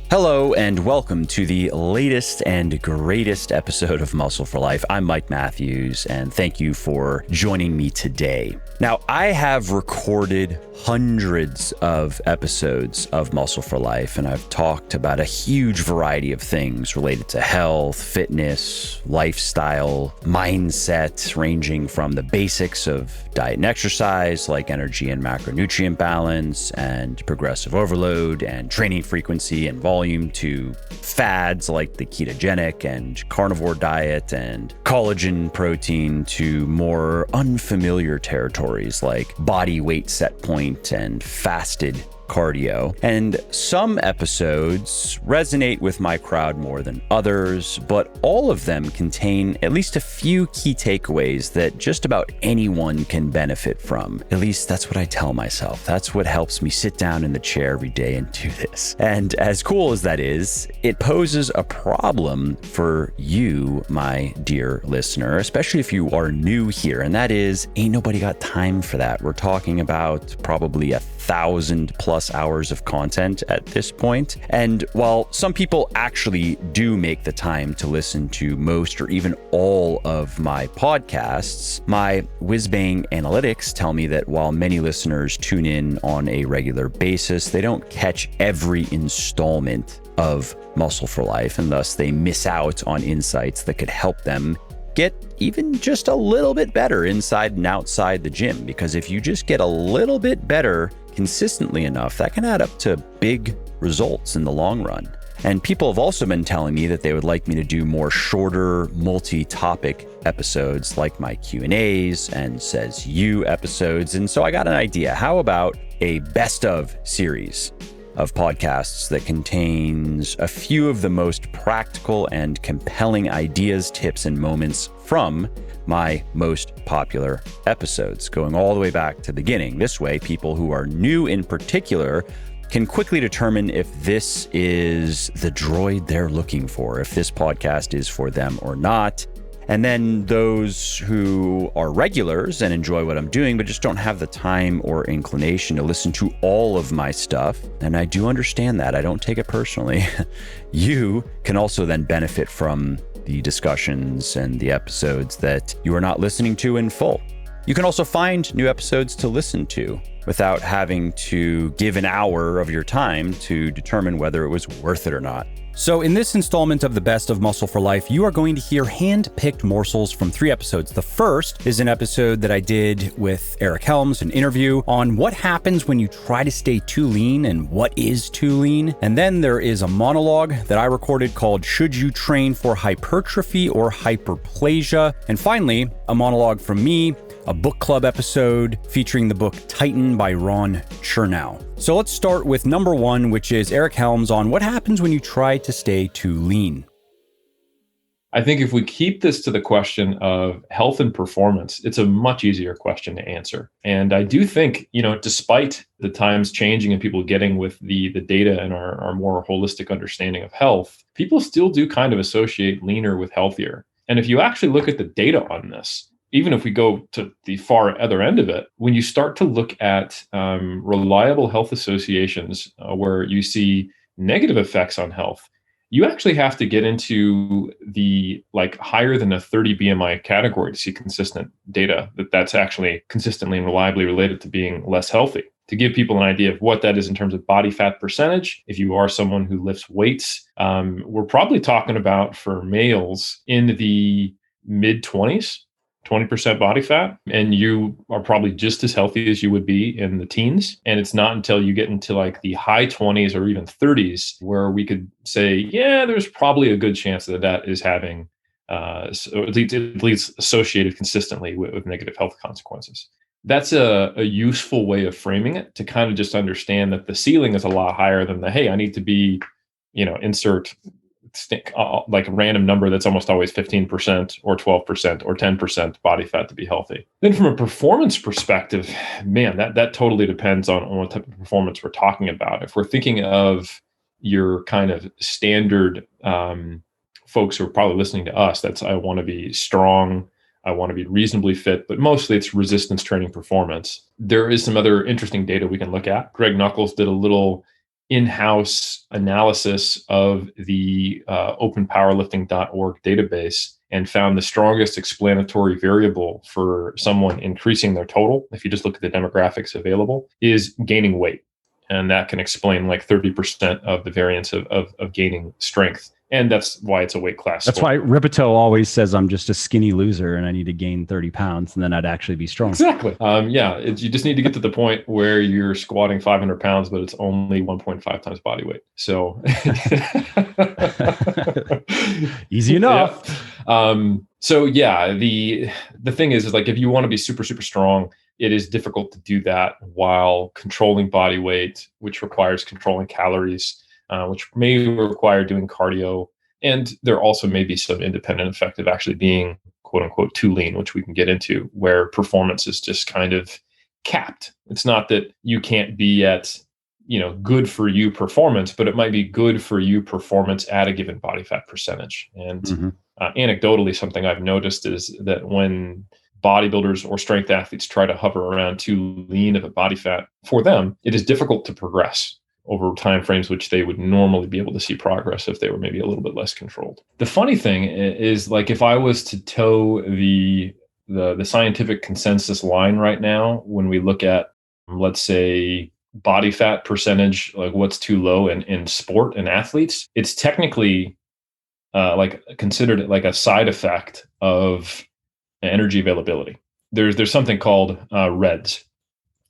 Hello and welcome to the latest and greatest episode of Muscle for Life. I'm Mike Matthews and thank you for joining me today. Now, I have recorded hundreds of episodes of Muscle for Life, and I've talked about a huge variety of things related to health, fitness, lifestyle, mindset, ranging from the basics of diet and exercise like energy and macronutrient balance and progressive overload and training frequency and volume to fads like the ketogenic and carnivore diet and collagen protein to more unfamiliar territories like body weight set point and fasted cardio. And some episodes resonate with my crowd more than others, but all of them contain at least a few key takeaways that just about anyone can benefit from. At least that's what I tell myself. That's what helps me sit down in the chair every day and do this. And as cool as that is, it poses a problem for you, my dear listener, especially if you are new here. And that is, ain't nobody got time for that. We're talking about probably 1,000+ hours of content at this point. And while some people actually do make the time to listen to most or even all of my podcasts, my wizbang analytics tell me that while many listeners tune in on a regular basis, they don't catch every installment of Muscle for Life, and thus they miss out on insights that could help them get even just a little bit better inside and outside the gym. Because if you just get a little bit better consistently enough, that can add up to big results in the long run. And people have also been telling me that they would like me to do more shorter multi-topic episodes like my Q&As and Says You episodes. And so I got an idea. How about a best of series of podcasts that contains a few of the most practical and compelling ideas, tips, and moments from my most popular episodes, going all the way back to the beginning. This way, people who are new in particular can quickly determine if this is the droid they're looking for, if this podcast is for them or not. And then those who are regulars and enjoy what I'm doing, but just don't have the time or inclination to listen to all of my stuff, and I do understand that, I don't take it personally, you can also then benefit from the discussions and the episodes that you are not listening to in full. You can also find new episodes to listen to without having to give an hour of your time to determine whether it was worth it or not. So in this installment of the Best of Muscle for Life, you are going to hear hand-picked morsels from 3 episodes. The first is an episode that I did with Eric Helms, an interview on what happens when you try to stay too lean and what is too lean. And then there is a monologue that I recorded called Should You Train for Hypertrophy or Hyperplasia? And finally, a monologue from me, a book club episode featuring the book Titan by Ron Chernow. So let's start with number 1, which is Eric Helms on what happens when you try to stay too lean. I think if we keep this to the question of health and performance, it's a much easier question to answer. And I do think, despite the times changing and people getting with the data and our more holistic understanding of health, people still do kind of associate leaner with healthier. And if you actually look at the data on this, even if we go to the far other end of it, when you start to look at reliable health associations where you see negative effects on health, you actually have to get into the higher than a 30 BMI category to see consistent data that's actually consistently and reliably related to being less healthy. To give people an idea of what that is in terms of body fat percentage, if you are someone who lifts weights, we're probably talking about for males in the mid-20s. 20% body fat, and you are probably just as healthy as you would be in the teens. And it's not until you get into the high 20s or even 30s where we could say, yeah, there's probably a good chance that is having, so at least associated consistently with negative health consequences. That's a useful way of framing it, to kind of just understand that the ceiling is a lot higher than hey, I need to be, insert a random number that's almost always 15% or 12% or 10% body fat to be healthy. Then from a performance perspective, man, that totally depends on what type of performance we're talking about. If we're thinking of your kind of standard folks who are probably listening to us, that's I want to be strong, I want to be reasonably fit, but mostly it's resistance training performance. There is some other interesting data we can look at. Greg Nuckols did a little in-house analysis of the openpowerlifting.org database and found the strongest explanatory variable for someone increasing their total, if you just look at the demographics available, is gaining weight. And that can explain like 30% of the variance of gaining strength. And that's why it's a weight class That's sport. why Ripito always says I'm just a skinny loser and I need to gain 30 pounds and then I'd actually be strong. Exactly. You just need to get to the point where you're squatting 500 pounds, but it's only 1.5 times body weight. So easy enough. Yeah. The thing is like, if you want to be super, super strong, it is difficult to do that while controlling body weight, which requires controlling calories, which may require doing cardio. And there also may be some independent effect of actually being quote unquote too lean, which we can get into, where performance is just kind of capped. It's not that you can't be at, good for you performance, but it might be good for you performance at a given body fat percentage. And anecdotally, something I've noticed is that when bodybuilders or strength athletes try to hover around too lean of a body fat, for them, it is difficult to progress over timeframes which they would normally be able to see progress if they were maybe a little bit less controlled. The funny thing is, like, if I was to toe the scientific consensus line right now, when we look at, let's say, body fat percentage, like what's too low in sport and athletes, it's technically like considered like a side effect of energy availability. There's something called REDS,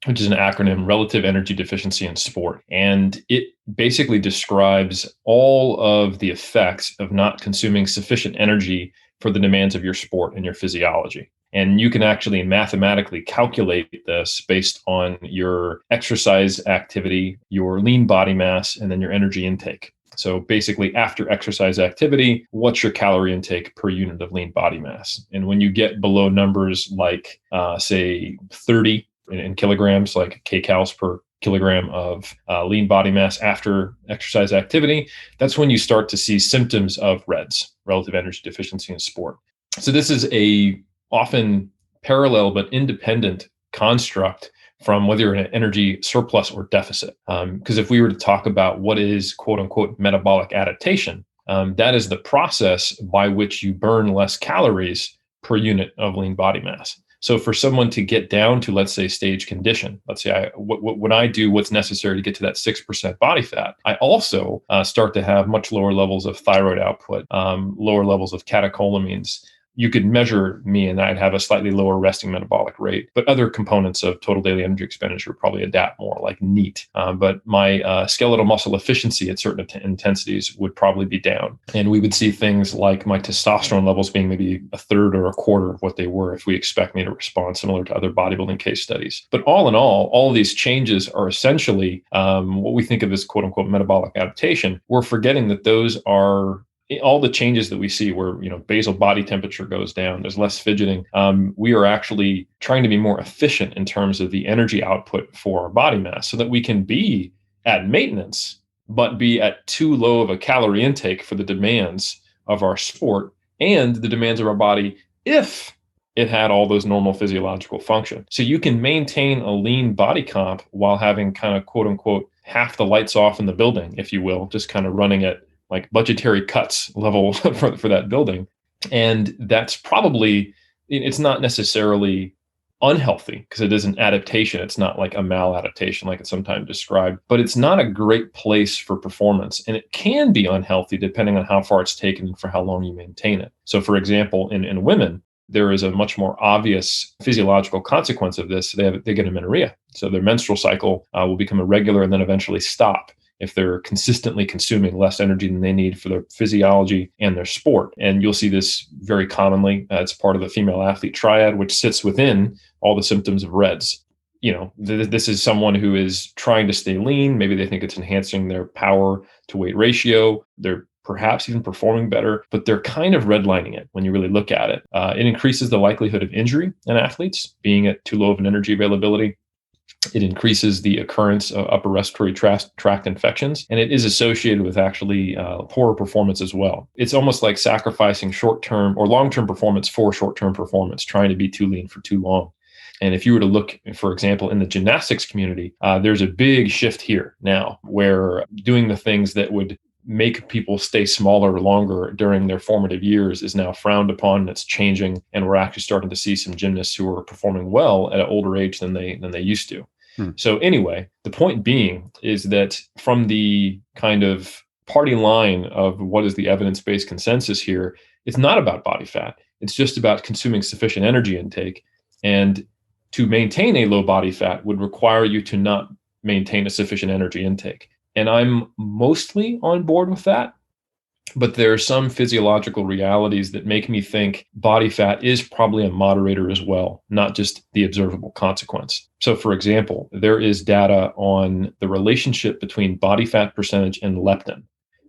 which is an acronym, Relative Energy Deficiency in Sport. And it basically describes all of the effects of not consuming sufficient energy for the demands of your sport and your physiology. And you can actually mathematically calculate this based on your exercise activity, your lean body mass, and then your energy intake. So basically, after exercise activity, what's your calorie intake per unit of lean body mass? And when you get below numbers like, say, 30 in kilograms, like kcals per kilogram of lean body mass after exercise activity, that's when you start to see symptoms of REDS, relative energy deficiency in sport. So this is a often parallel but independent construct from whether you're in an energy surplus or deficit. Because if we were to talk about what is quote unquote metabolic adaptation, that is the process by which you burn less calories per unit of lean body mass. So for someone to get down to, let's say, stage condition, let's say when I do what's necessary to get to that 6% body fat, I also start to have much lower levels of thyroid output, lower levels of catecholamines. You could measure me and I'd have a slightly lower resting metabolic rate, but other components of total daily energy expenditure probably adapt more, like NEAT. But my skeletal muscle efficiency at certain intensities would probably be down. And we would see things like my testosterone levels being maybe a third or a quarter of what they were if we expect me to respond similar to other bodybuilding case studies. But all in all of these changes are essentially what we think of as quote unquote metabolic adaptation. We're forgetting that those are all the changes that we see where, basal body temperature goes down, there's less fidgeting. We are actually trying to be more efficient in terms of the energy output for our body mass so that we can be at maintenance, but be at too low of a calorie intake for the demands of our sport and the demands of our body if it had all those normal physiological function. So you can maintain a lean body comp while having kind of quote unquote half the lights off in the building, if you will, just kind of running at like budgetary cuts level for that building. And that's probably, it's not necessarily unhealthy because it is an adaptation. It's not like a maladaptation like it's sometimes described, but it's not a great place for performance. And it can be unhealthy depending on how far it's taken and for how long you maintain it. So for example, in women, there is a much more obvious physiological consequence of this. They get amenorrhea. So their menstrual cycle will become irregular and then eventually stop if they're consistently consuming less energy than they need for their physiology and their sport. And you'll see this very commonly. It's part of the female athlete triad, which sits within all the symptoms of REDS. This is someone who is trying to stay lean. Maybe they think it's enhancing their power to weight ratio. They're perhaps even performing better, but they're kind of redlining it when you really look at it. It increases the likelihood of injury in athletes being at too low of an energy availability. It increases the occurrence of upper respiratory tract infections, and it is associated with actually poorer performance as well. It's almost like sacrificing short-term or long-term performance for short-term performance, trying to be too lean for too long. And if you were to look, for example, in the gymnastics community, there's a big shift here now where doing the things that would make people stay smaller longer during their formative years is now frowned upon, and it's changing. And we're actually starting to see some gymnasts who are performing well at an older age than they used to. So anyway, the point being is that from the kind of party line of what is the evidence-based consensus here, it's not about body fat. It's just about consuming sufficient energy intake. And to maintain a low body fat would require you to not maintain a sufficient energy intake. And I'm mostly on board with that. But there are some physiological realities that make me think body fat is probably a moderator as well, not just the observable consequence. So, for example, there is data on the relationship between body fat percentage and leptin.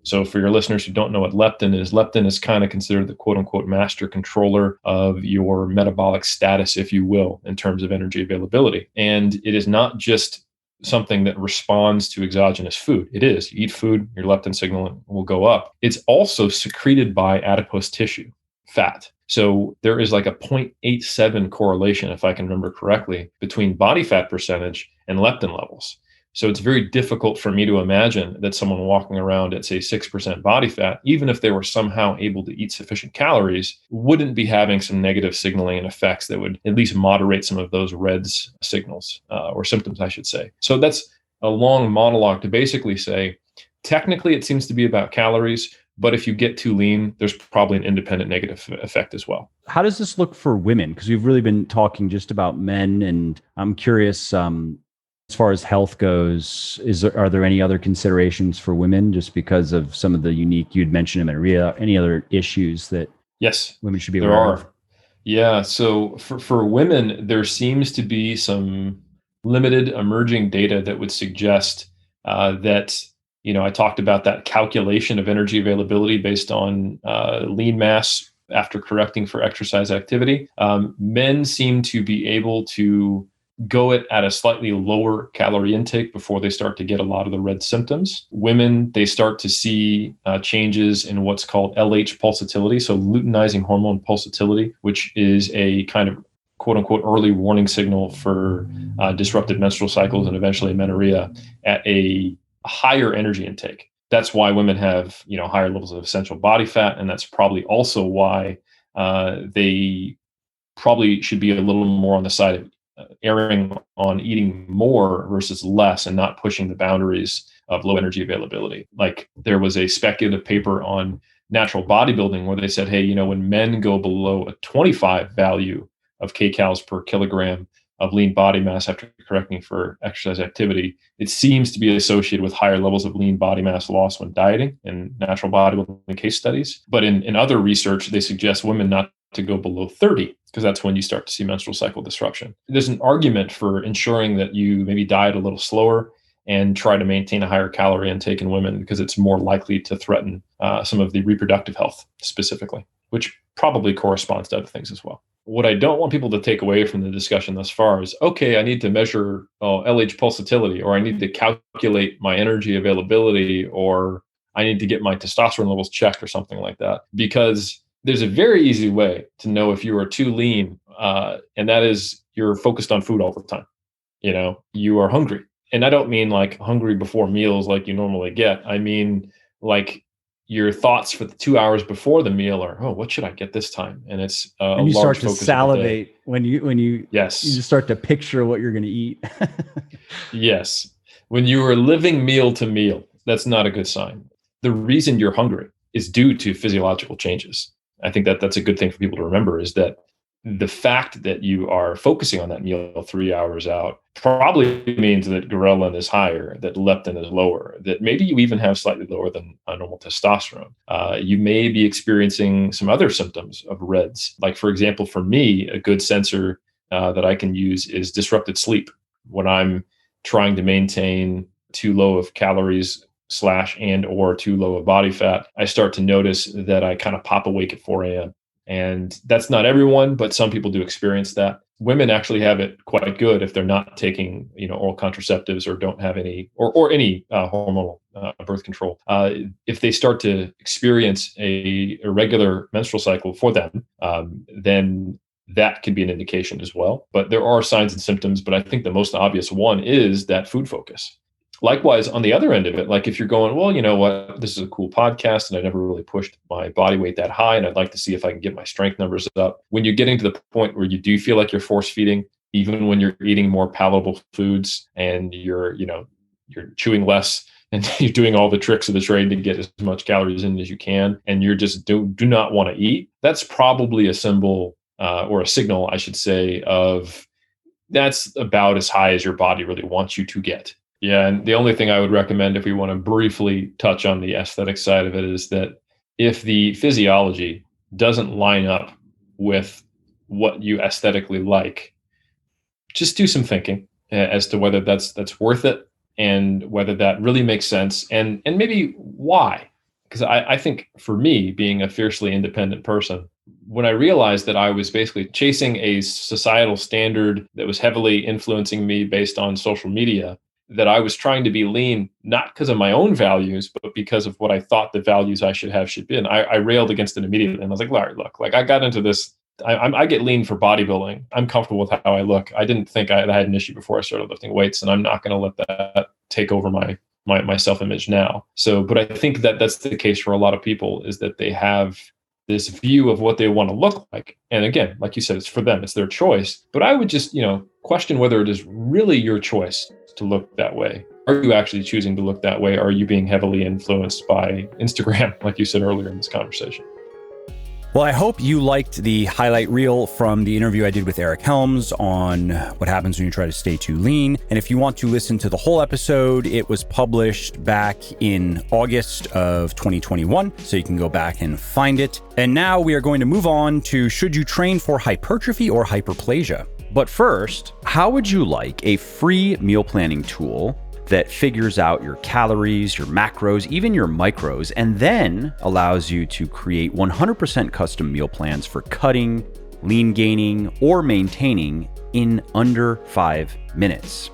So for your listeners who don't know what leptin is kind of considered the quote unquote master controller of your metabolic status, if you will, in terms of energy availability. And it is not just something that responds to exogenous food. It is. You eat food, your leptin signal will go up. It's also secreted by adipose tissue, fat. So there is like a 0.87 correlation, if I can remember correctly, between body fat percentage and leptin levels. So it's very difficult for me to imagine that someone walking around at, say, 6% body fat, even if they were somehow able to eat sufficient calories, wouldn't be having some negative signaling and effects that would at least moderate some of those REDS signals or symptoms, I should say. So that's a long monologue to basically say, technically, it seems to be about calories, but if you get too lean, there's probably an independent negative effect as well. How does this look for women? Because we've really been talking just about men, and I'm curious, as far as health goes, are there any other considerations for women just because of some of the unique, you'd mentioned amenorrhea, any other issues that women should be aware of? Yeah. So for women, there seems to be some limited emerging data that would suggest that, I talked about that calculation of energy availability based on lean mass after correcting for exercise activity. Men seem to be able to go at a slightly lower calorie intake before they start to get a lot of the red symptoms. Women, they start to see changes in what's called LH pulsatility, so luteinizing hormone pulsatility, which is a kind of quote unquote early warning signal for disrupted menstrual cycles and eventually amenorrhea at a higher energy intake. That's why women have higher levels of essential body fat, and that's probably also why they probably should be a little more on the side of erring on eating more versus less and not pushing the boundaries of low energy availability. Like there was a speculative paper on natural bodybuilding where they said, hey, when men go below a 25 value of kcals per kilogram of lean body mass after correcting for exercise activity, it seems to be associated with higher levels of lean body mass loss when dieting in natural bodybuilding case studies. But in other research, they suggest women not to go below 30, because that's when you start to see menstrual cycle disruption. There's an argument for ensuring that you maybe diet a little slower and try to maintain a higher calorie intake in women, because it's more likely to threaten some of the reproductive health specifically, which probably corresponds to other things as well. What I don't want people to take away from the discussion thus far is, okay, I need to measure LH pulsatility, or I need to calculate my energy availability, or I need to get my testosterone levels checked or something like that, because there's a very easy way to know if you are too lean, and that is you're focused on food all the time. You are hungry. And I don't mean like hungry before meals like you normally get. I mean like your thoughts for the 2 hours before the meal are, oh, what should I get this time? And it's and you start to salivate when you yes, you just start to picture what you're going to eat. Yes. When you are living meal to meal, that's not a good sign. The reason you're hungry is due to physiological changes. I think that that's a good thing for people to remember, is that the fact that you are focusing on that meal 3 hours out probably means that ghrelin is higher, that leptin is lower, that maybe you even have slightly lower than normal testosterone. You may be experiencing some other symptoms of REDS. Like, for example, for me, a good sensor that I can use is disrupted sleep. When I'm trying to maintain too low of calories /or too low of body fat, I start to notice that I kind of pop awake at 4 a.m. And that's not everyone, but some people do experience that. Women actually have it quite good if they're not taking, oral contraceptives or don't have any, or any hormonal birth control. If they start to experience a irregular menstrual cycle for them, then that can be an indication as well. But there are signs and symptoms, but I think the most obvious one is that food focus. Likewise, on the other end of it, like if you're going, well, you know what, this is a cool podcast and I never really pushed my body weight that high and I'd like to see if I can get my strength numbers up. When you're getting to the point where you do feel like you're force feeding, even when you're eating more palatable foods and you're chewing less and you're doing all the tricks of the trade to get as much calories in as you can, and you're just do not want to eat, that's probably a symbol or a signal, I should say, of that's about as high as your body really wants you to get. Yeah. And the only thing I would recommend if we want to briefly touch on the aesthetic side of it is that if the physiology doesn't line up with what you aesthetically like, just do some thinking as to whether that's worth it and whether that really makes sense and maybe why. Because I think for me, being a fiercely independent person, when I realized that I was basically chasing a societal standard that was heavily influencing me based on social media, that I was trying to be lean, not because of my own values, but because of what I thought the values I should have should be. And I railed against it immediately. And I was like, Larry, look, like I got into this. I get lean for bodybuilding. I'm comfortable with how I look. I didn't think I had an issue before I started lifting weights, and I'm not going to let that take over my self-image now. So, but I think that that's the case for a lot of people, is that they have this view of what they want to look like. And again, like you said, it's for them, it's their choice. But I would just, question whether it is really your choice to look that way. Are you actually choosing to look that way? Or are you being heavily influenced by Instagram, like you said earlier in this conversation? Well, I hope you liked the highlight reel from the interview I did with Eric Helms on what happens when you try to stay too lean. And if you want to listen to the whole episode, it was published back in August of 2021, so you can go back and find it. And now we are going to move on to, should you train for hypertrophy or hyperplasia? But first, how would you like a free meal planning tool that figures out your calories, your macros, even your micros, and then allows you to create 100% custom meal plans for cutting, lean gaining, or maintaining in under 5 minutes?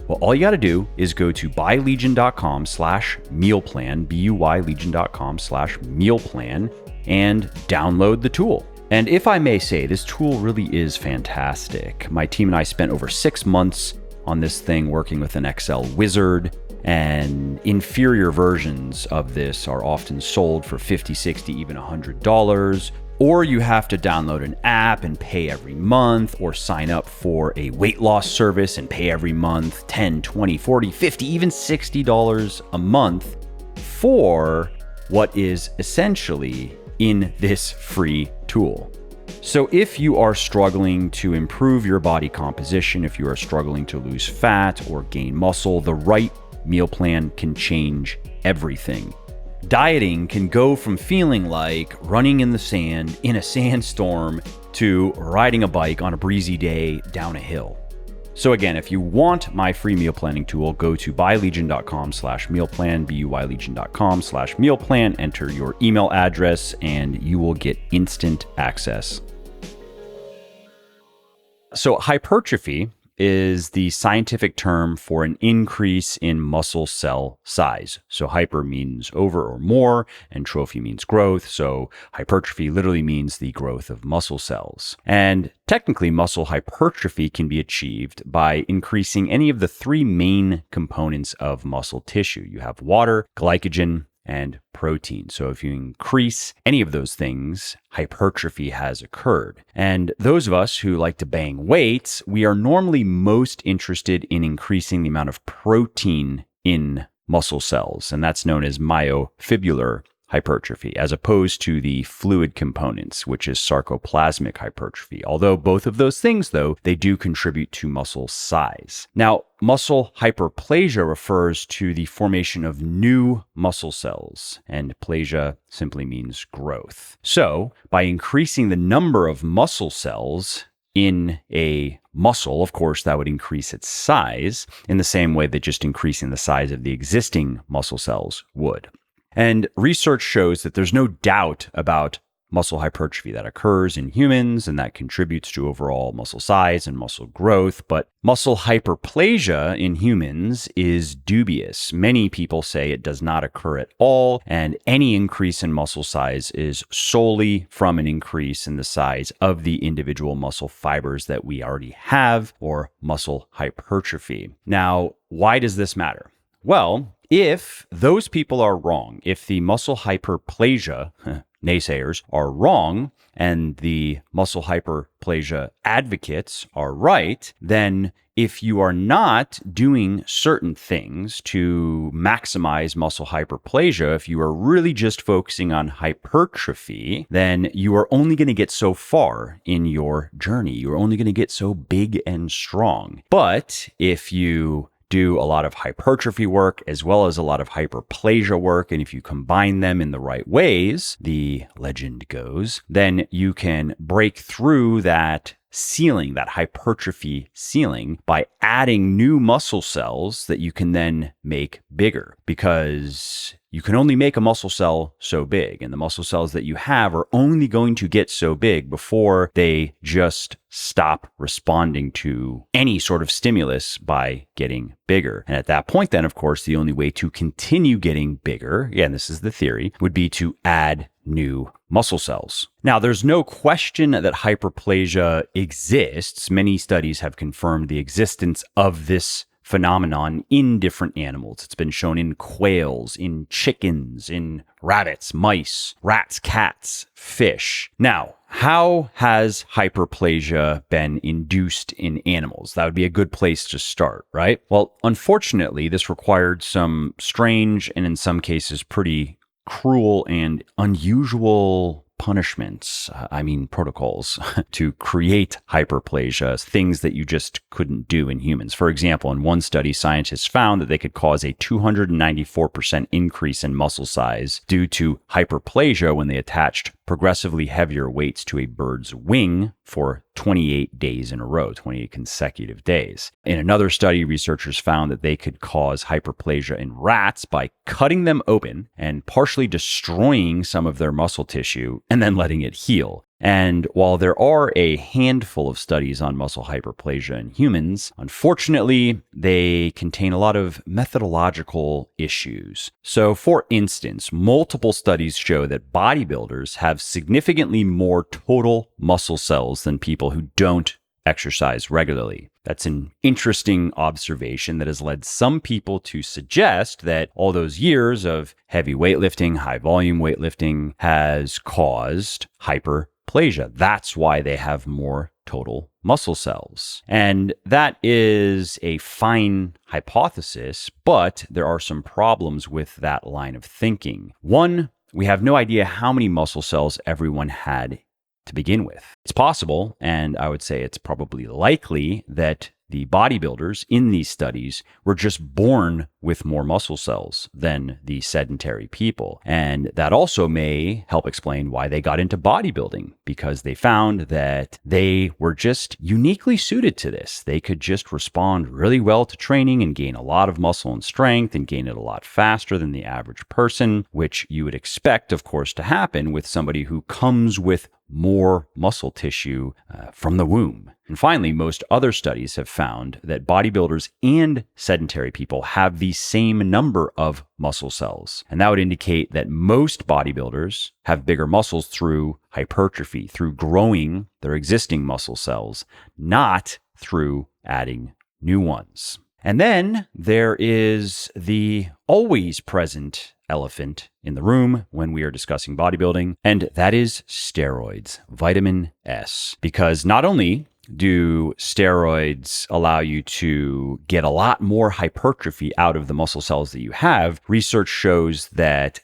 Well, all you got to do is go to buylegion.com/mealplan, buylegion.com/mealplan, and download the tool. And if I may say, this tool really is fantastic. My team and I spent over 6 months on this thing working with an Excel wizard, and inferior versions of this are often sold for $50, $60, even $100. Or you have to download an app and pay every month, or sign up for a weight loss service and pay every month $10, $20, $40, $50, even $60 a month for what is essentially in this free tool. So if you are struggling to improve your body composition, if you are struggling to lose fat or gain muscle, the right meal plan can change everything. Dieting can go from feeling like running in the sand in a sandstorm to riding a bike on a breezy day down a hill. So again, if you want my free meal planning tool, go to buylegion.com/mealplan, buylegion.com/mealplan, enter your email address, and you will get instant access. So hypertrophy is the scientific term for an increase in muscle cell size. So hyper means over or more, and trophy means growth. So hypertrophy literally means the growth of muscle cells. And technically, muscle hypertrophy can be achieved by increasing any of the 3 main components of muscle tissue. You have water, glycogen, and protein. So if you increase any of those things, hypertrophy has occurred. And those of us who like to bang weights, we are normally most interested in increasing the amount of protein in muscle cells, and that's known as myofibrillar hypertrophy, as opposed to the fluid components, which is sarcoplasmic hypertrophy. Although both of those things, though, they do contribute to muscle size. Now, muscle hyperplasia refers to the formation of new muscle cells, and plasia simply means growth. So, by increasing the number of muscle cells in a muscle, of course, that would increase its size in the same way that just increasing the size of the existing muscle cells would. And research shows that there's no doubt about muscle hypertrophy that occurs in humans and that contributes to overall muscle size and muscle growth. But muscle hyperplasia in humans is dubious. Many people say it does not occur at all, and any increase in muscle size is solely from an increase in the size of the individual muscle fibers that we already have, or muscle hypertrophy. Now, why does this matter? Well, if those people are wrong, if the muscle hyperplasia naysayers are wrong and the muscle hyperplasia advocates are right, then if you are not doing certain things to maximize muscle hyperplasia, if you are really just focusing on hypertrophy, then you are only going to get so far in your journey. You're only going to get so big and strong. But if you do a lot of hypertrophy work as well as a lot of hyperplasia work, and if you combine them in the right ways, the legend goes, then you can break through that ceiling, that hypertrophy ceiling, by adding new muscle cells that you can then make bigger, because you can only make a muscle cell so big, and the muscle cells that you have are only going to get so big before they just stop responding to any sort of stimulus by getting bigger. And at that point, then, of course, the only way to continue getting bigger, again, this is the theory, would be to add new muscle cells. Now, there's no question that hyperplasia exists. Many studies have confirmed the existence of this phenomenon in different animals. It's been shown in quails, in chickens, in rabbits, mice, rats, cats, fish. Now, how has hyperplasia been induced in animals? That would be a good place to start, right? Well, unfortunately, this required some strange and in some cases pretty cruel and unusual punishments, protocols to create hyperplasia, things that you just couldn't do in humans. For example, in one study, scientists found that they could cause a 294% increase in muscle size due to hyperplasia when they attached progressively heavier weights to a bird's wing for 28 days in a row, 28 consecutive days. In another study, researchers found that they could cause hyperplasia in rats by cutting them open and partially destroying some of their muscle tissue and then letting it heal. And while there are a handful of studies on muscle hyperplasia in humans, unfortunately, they contain a lot of methodological issues. So, for instance, multiple studies show that bodybuilders have significantly more total muscle cells than people who don't exercise regularly. That's an interesting observation that has led some people to suggest that all those years of heavy weightlifting, high volume weightlifting has caused hyperplasia. That's why they have more total muscle cells. And that is a fine hypothesis, but there are some problems with that line of thinking. One, we have no idea how many muscle cells everyone had to begin with. It's possible, and I would say it's probably likely, that the bodybuilders in these studies were just born with more muscle cells than the sedentary people. And that also may help explain why they got into bodybuilding, because they found that they were just uniquely suited to this. They could just respond really well to training and gain a lot of muscle and strength and gain it a lot faster than the average person, which you would expect, of course, to happen with somebody who comes with more muscle tissue from the womb. And finally, most other studies have found that bodybuilders and sedentary people have the same number of muscle cells. And that would indicate that most bodybuilders have bigger muscles through hypertrophy, through growing their existing muscle cells, not through adding new ones. And then there is the always present elephant in the room when we are discussing bodybuilding, and that is steroids, vitamin S. Because not only do steroids allow you to get a lot more hypertrophy out of the muscle cells that you have, research shows that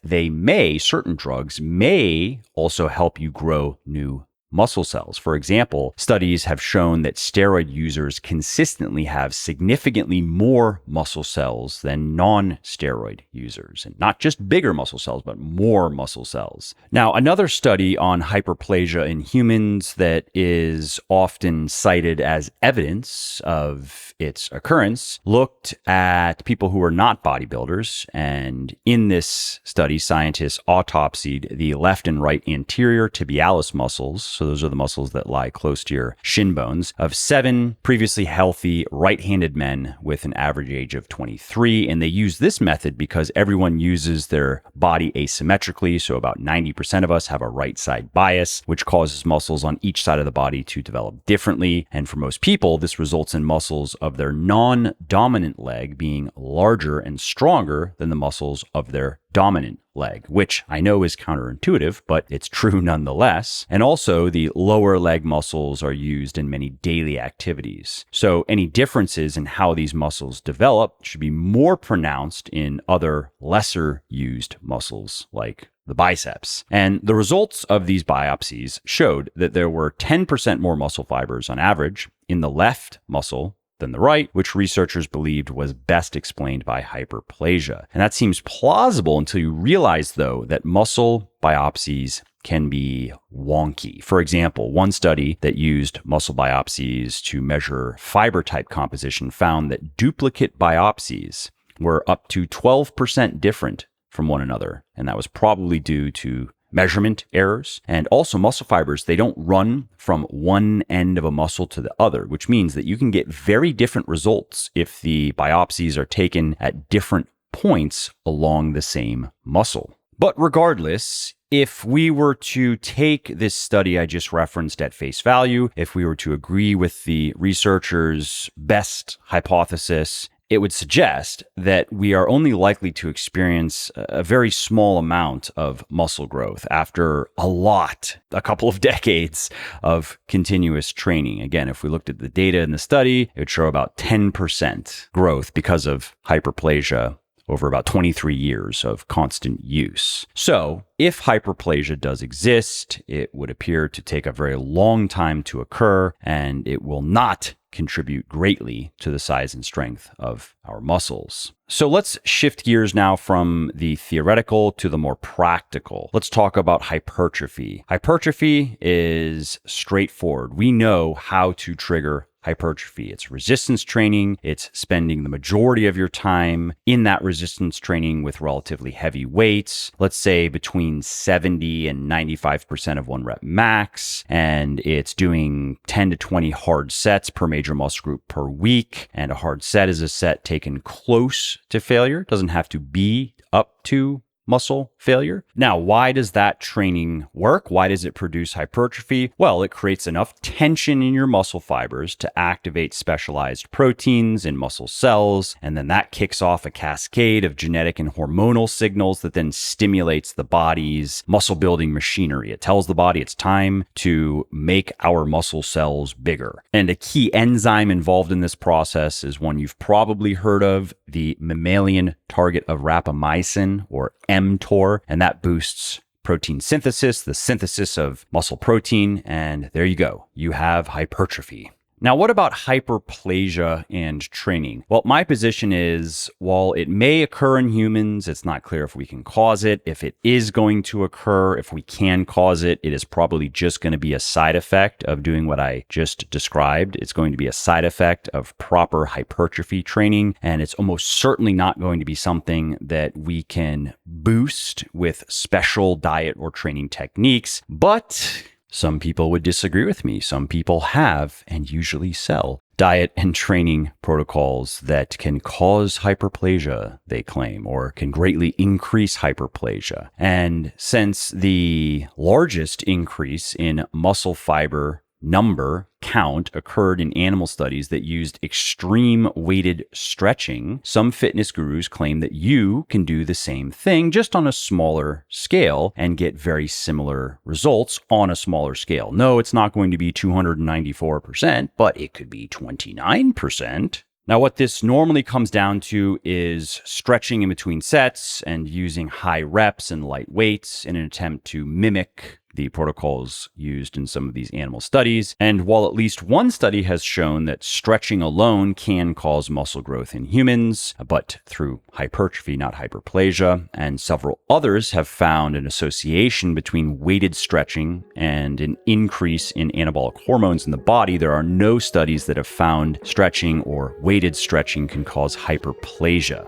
certain drugs may also help you grow new muscle cells. For example, studies have shown that steroid users consistently have significantly more muscle cells than non-steroid users. And not just bigger muscle cells, but more muscle cells. Now, another study on hyperplasia in humans that is often cited as evidence of its occurrence looked at people who were not bodybuilders. And in this study, scientists autopsied the left and right anterior tibialis muscles. So those are the muscles that lie close to your shin bones of 7 previously healthy right-handed men with an average age of 23. And they use this method because everyone uses their body asymmetrically. So about 90% of us have a right side bias, which causes muscles on each side of the body to develop differently. And for most people, this results in muscles of their non-dominant leg being larger and stronger than the muscles of their dominant leg, which I know is counterintuitive, but it's true nonetheless. And also, the lower leg muscles are used in many daily activities. So any differences in how these muscles develop should be more pronounced in other lesser used muscles like the biceps. And the results of these biopsies showed that there were 10% more muscle fibers on average in the left muscle than the right, which researchers believed was best explained by hyperplasia. And that seems plausible until you realize, though, that muscle biopsies can be wonky. For example, one study that used muscle biopsies to measure fiber type composition found that duplicate biopsies were up to 12% different from one another. And that was probably due to measurement errors. And also muscle fibers, they don't run from one end of a muscle to the other, which means that you can get very different results if the biopsies are taken at different points along the same muscle. But regardless, if we were to take this study I just referenced at face value, if we were to agree with the researchers' best hypothesis, it would suggest that we are only likely to experience a very small amount of muscle growth after a couple of decades of continuous training. Again, if we looked at the data in the study, it would show about 10% growth because of hyperplasia over about 23 years of constant use. So if hyperplasia does exist, it would appear to take a very long time to occur, and it will not contribute greatly to the size and strength of our muscles. So let's shift gears now from the theoretical to the more practical. Let's talk about hypertrophy. Hypertrophy is straightforward. We know how to trigger hypertrophy. It's resistance training. It's spending the majority of your time in that resistance training with relatively heavy weights, let's say between 70 and 95% of 1 rep max. And it's doing 10 to 20 hard sets per major muscle group per week. And a hard set is a set taken close to failure. It doesn't have to be up to muscle failure. Now, why does that training work? Why does it produce hypertrophy? Well, it creates enough tension in your muscle fibers to activate specialized proteins in muscle cells, and then that kicks off a cascade of genetic and hormonal signals that then stimulates the body's muscle building machinery. It tells the body it's time to make our muscle cells bigger. And a key enzyme involved in this process is one you've probably heard of, the mammalian target of rapamycin, or mTOR, and that boosts protein synthesis, the synthesis of muscle protein, and there you go. You have hypertrophy. Now, what about hyperplasia and training? Well, my position is, while it may occur in humans, it's not clear if we can cause it. If it is going to occur, if we can cause it, it is probably just going to be a side effect of doing what I just described. It's going to be a side effect of proper hypertrophy training, and it's almost certainly not going to be something that we can boost with special diet or training techniques. But some people would disagree with me. Some people have and usually sell diet and training protocols that can cause hyperplasia, they claim, or can greatly increase hyperplasia. And since the largest increase in muscle fiber number count occurred in animal studies that used extreme weighted stretching, some fitness gurus claim that you can do the same thing just on a smaller scale and get very similar results on a smaller scale. No, it's not going to be 294%, but it could be 29%. Now, what this normally comes down to is stretching in between sets and using high reps and light weights in an attempt to mimic the protocols used in some of these animal studies. And while at least one study has shown that stretching alone can cause muscle growth in humans, but through hypertrophy, not hyperplasia, and several others have found an association between weighted stretching and an increase in anabolic hormones in the body, there are no studies that have found stretching or weighted stretching can cause hyperplasia.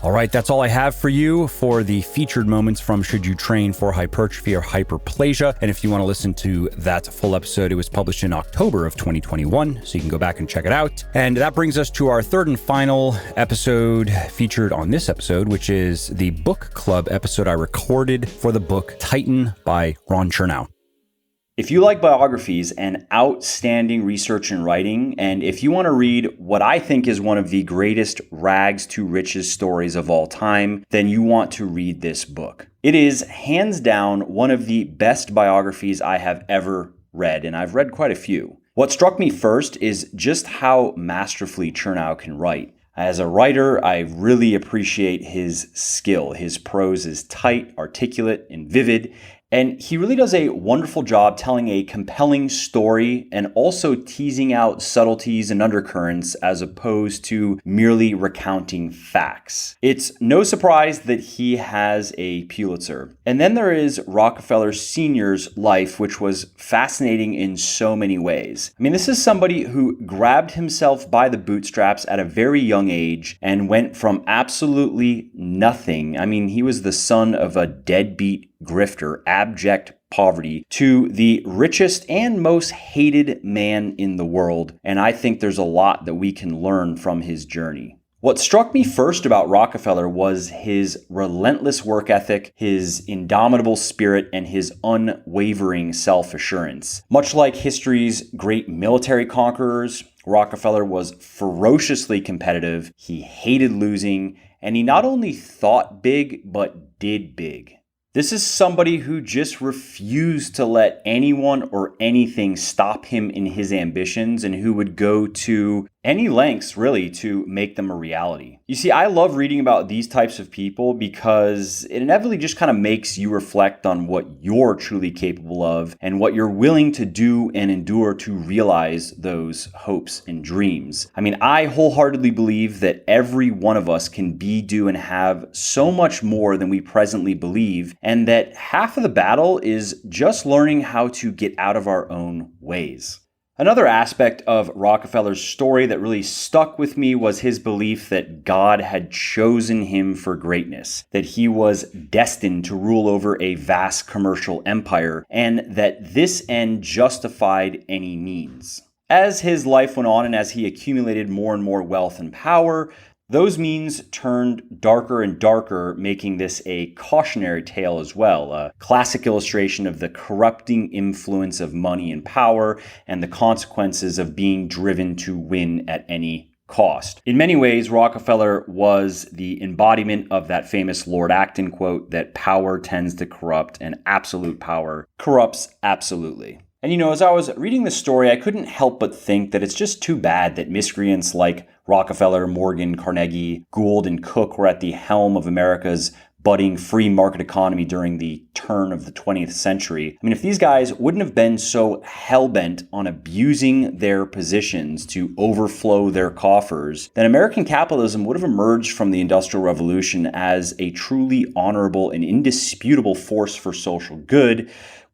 All right, that's all I have for you for the featured moments from Should You Train for Hypertrophy or Hyperplasia. And if you want to listen to that full episode, it was published in October of 2021, so you can go back and check it out. And that brings us to our third and final episode featured on this episode, which is the book club episode I recorded for the book Titan by Ron Chernow. If you like biographies and outstanding research and writing, and if you want to read what I think is one of the greatest rags to riches stories of all time, then you want to read this book. It is hands down one of the best biographies I have ever read, and I've read quite a few. What struck me first is just how masterfully Chernow can write. As a writer, I really appreciate his skill. His prose is tight, articulate, and vivid. And he really does a wonderful job telling a compelling story and also teasing out subtleties and undercurrents as opposed to merely recounting facts. It's no surprise that he has a Pulitzer. And then there is Rockefeller Sr.'s life, which was fascinating in so many ways. I mean, this is somebody who grabbed himself by the bootstraps at a very young age and went from absolutely nothing. I mean, he was the son of a deadbeat grifter, abject poverty, to the richest and most hated man in the world. And I think there's a lot that we can learn from his journey. What struck me first about Rockefeller was his relentless work ethic, his indomitable spirit, and his unwavering self-assurance. Much like history's great military conquerors, Rockefeller was ferociously competitive, he hated losing, and he not only thought big, but did big. This is somebody who just refused to let anyone or anything stop him in his ambitions and who would go to any lengths, really, to make them a reality. You see, I love reading about these types of people because it inevitably just kind of makes you reflect on what you're truly capable of and what you're willing to do and endure to realize those hopes and dreams. I mean, I wholeheartedly believe that every one of us can be, do, and have so much more than we presently believe, and that half of the battle is just learning how to get out of our own ways. Another aspect of Rockefeller's story that really stuck with me was his belief that God had chosen him for greatness, that he was destined to rule over a vast commercial empire, and that this end justified any means. As his life went on and as he accumulated more and more wealth and power, those means turned darker and darker, making this a cautionary tale as well, a classic illustration of the corrupting influence of money and power and the consequences of being driven to win at any cost. In many ways, Rockefeller was the embodiment of that famous Lord Acton quote that power tends to corrupt and absolute power corrupts absolutely. And you know, as I was reading this story, I couldn't help but think that it's just too bad that miscreants like Rockefeller, Morgan, Carnegie, Gould, and Cook were at the helm of America's budding free market economy during the turn of the 20th century. I mean, if these guys wouldn't have been so hell-bent on abusing their positions to overflow their coffers, then American capitalism would have emerged from the Industrial Revolution as a truly honorable and indisputable force for social good,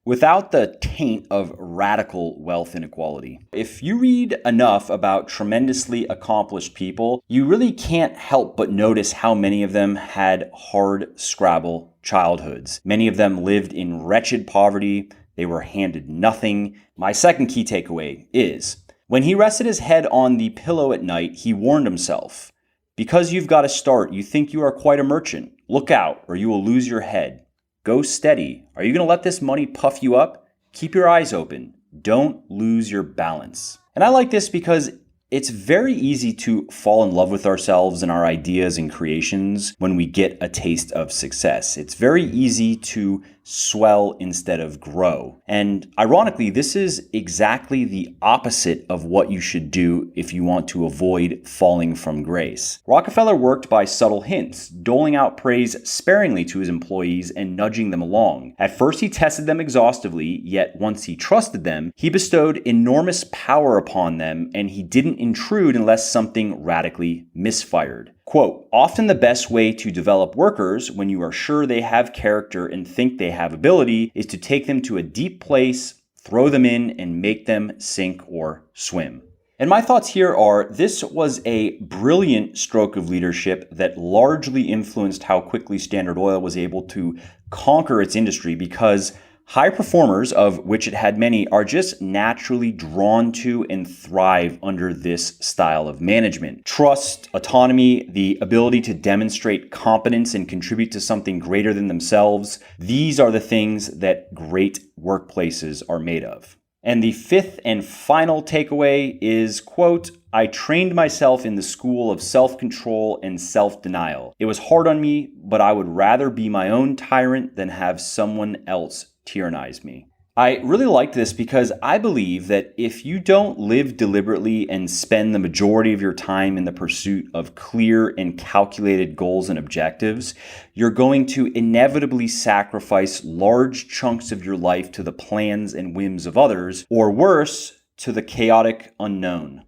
without the taint of radical wealth inequality. If you read enough about tremendously accomplished people, you really can't help but notice how many of them had hard scrabble childhoods. Many of them lived in wretched poverty. They were handed nothing. My second key takeaway is, when he rested his head on the pillow at night, he warned himself, "Because you've got to start, you think you are quite a merchant. Look out, or you will lose your head. Go steady. Are you going to let this money puff you up? Keep your eyes open. Don't lose your balance." And I like this because it's very easy to fall in love with ourselves and our ideas and creations when we get a taste of success. It's very easy to swell instead of grow. And ironically, this is exactly the opposite of what you should do if you want to avoid falling from grace. Rockefeller worked by subtle hints, doling out praise sparingly to his employees and nudging them along. At first, he tested them exhaustively, yet once he trusted them, he bestowed enormous power upon them, and he didn't intrude unless something radically misfired. Quote, often the best way to develop workers when you are sure they have character and think they have ability is to take them to a deep place, throw them in, and make them sink or swim. And my thoughts here are, this was a brilliant stroke of leadership that largely influenced how quickly Standard Oil was able to conquer its industry, because high performers, of which it had many, are just naturally drawn to and thrive under this style of management. Trust, autonomy, the ability to demonstrate competence and contribute to something greater than themselves, these are the things that great workplaces are made of. And the fifth and final takeaway is, quote, I trained myself in the school of self-control and self-denial. It was hard on me, but I would rather be my own tyrant than have someone else tyrannize me. I really like this because I believe that if you don't live deliberately and spend the majority of your time in the pursuit of clear and calculated goals and objectives, you're going to inevitably sacrifice large chunks of your life to the plans and whims of others, or worse, to the chaotic unknown.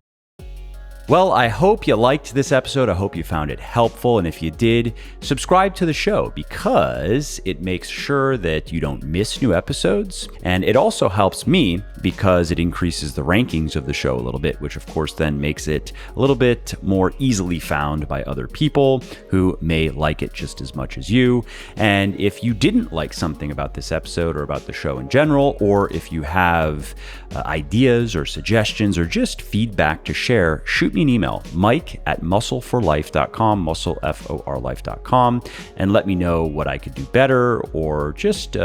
Well, I hope you liked this episode. I hope you found it helpful. And if you did, subscribe to the show because it makes sure that you don't miss new episodes. And it also helps me because it increases the rankings of the show a little bit, which of course then makes it a little bit more easily found by other people who may like it just as much as you. And if you didn't like something about this episode or about the show in general, or if you have ideas or suggestions or just feedback to share, shoot me an email, mike@muscleforlife.com, muscleforlife.com, and let me know what I could do better, or just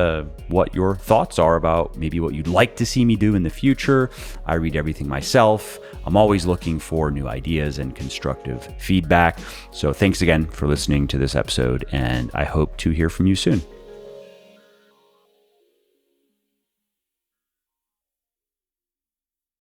what your thoughts are about maybe what you'd like to see me do in the future. I read everything myself. I'm always looking for new ideas and constructive feedback. So thanks again for listening to this episode, and I hope to hear from you soon.